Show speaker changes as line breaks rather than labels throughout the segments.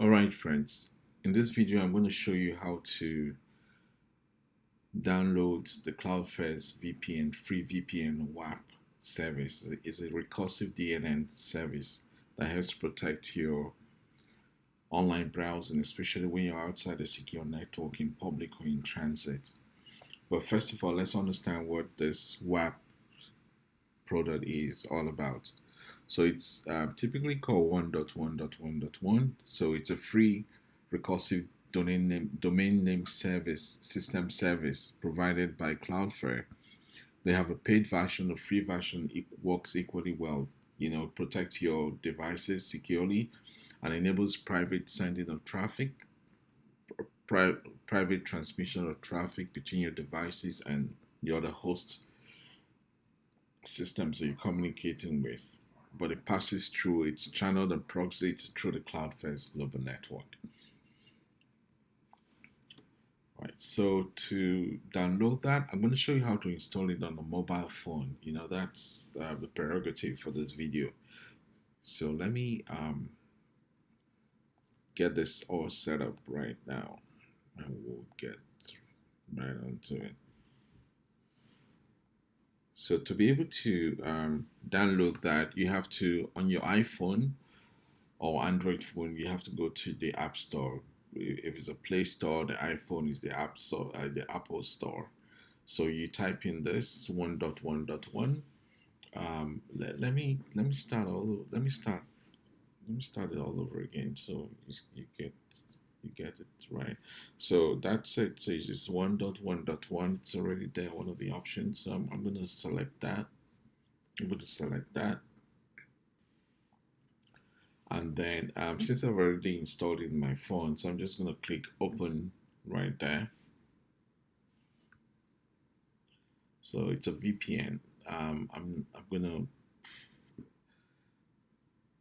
Alright friends, in this video I'm going to show you how to download the Cloudflare's VPN, free VPN Warp service. It's a recursive DNN service that helps protect your online browsing, especially when you're outside a secure network in public or in transit. But first of all, let's understand what this Warp product is all about. So it's typically called 1.1.1.1. So it's a free recursive domain name service system service provided by Cloudflare. They have a paid version, a free version. It works equally well. Protects your devices securely and enables private sending of traffic, private transmission of traffic between your devices and the other hosts systems that you're communicating with, but it passes through, it's channeled and proxied through the Cloudflare's global network. Right, so to download that, I'm going to show you how to install it on a mobile phone. That's the prerogative for this video. So let me get this all set up right now, and we'll get right onto it. So to be able to download that, you have to, on your iPhone or Android phone, you have to go to the App Store. If it's a Play Store, the iPhone is the App Store, the Apple Store. So you type in this 1.1.1. Let me start it all over again, so you get it right. So that's it. So it's 1.1.1. It's already there, one of the options. So I'm going to select that. And then since I've already installed it in my phone, so I'm just going to click open right there. So it's a VPN. I'm gonna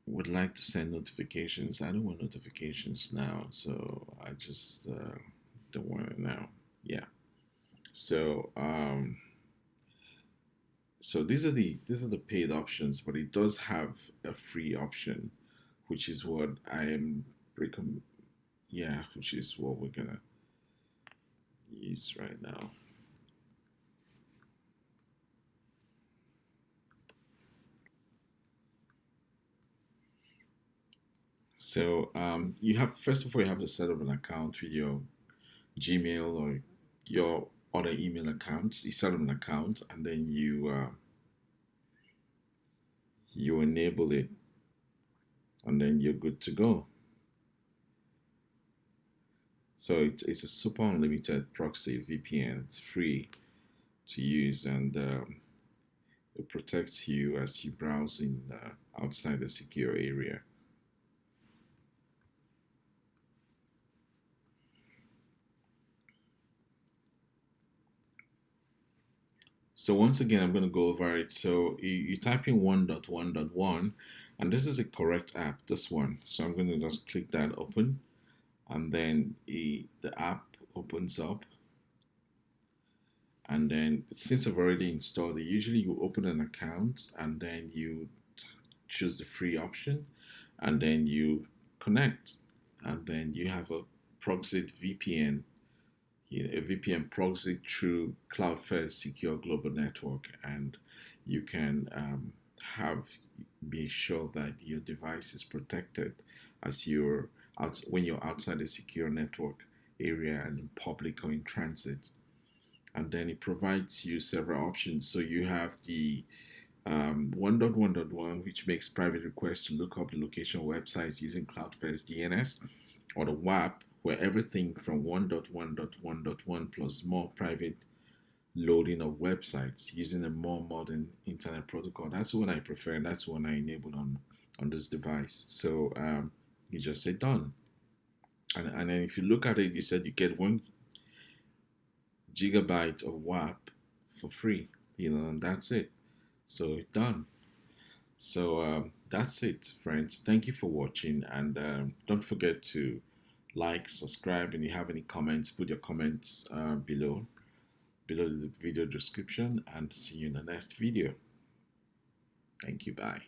would like to send notifications. I don't want notifications now, so I just don't want it now. Yeah. So so these are the paid options, but it does have a free option, which is what I am which is what we're gonna use right now. So you have, first of all, you have to set up an account with your Gmail or your other email accounts. You set up an account and then you enable it, and then you're good to go. So it's a super unlimited proxy VPN. It's free to use, and it protects you as you browse in outside the secure area. So once again, I'm going to go over it. So you type in 1.1.1, and this is a correct app, this one. So I'm going to just click that open, and then the app opens up. And then since I've already installed it, usually you open an account and then you choose the free option, and then you connect, and then you have a proxied VPN, a VPN proxy through Cloudflare's secure global network, and you can be sure that your device is protected as you're out when you're outside a secure network area and in public or in transit. And then it provides you several options. So you have the 1.1.1, which makes private requests to look up the location websites using Cloudflare's DNS, or the WAP, where everything from 1.1.1.1 plus more private loading of websites using a more modern internet protocol. That's what I prefer, and that's what I enabled on this device. So you just say done, and then if you look at it, you said you get 1 gigabyte of WAP for free, and that's it. So it's done. So that's it, friends. Thank you for watching, and don't forget to like, subscribe, and if you have any comments, put your comments below the video description, and see you in the next video. Thank you. Bye.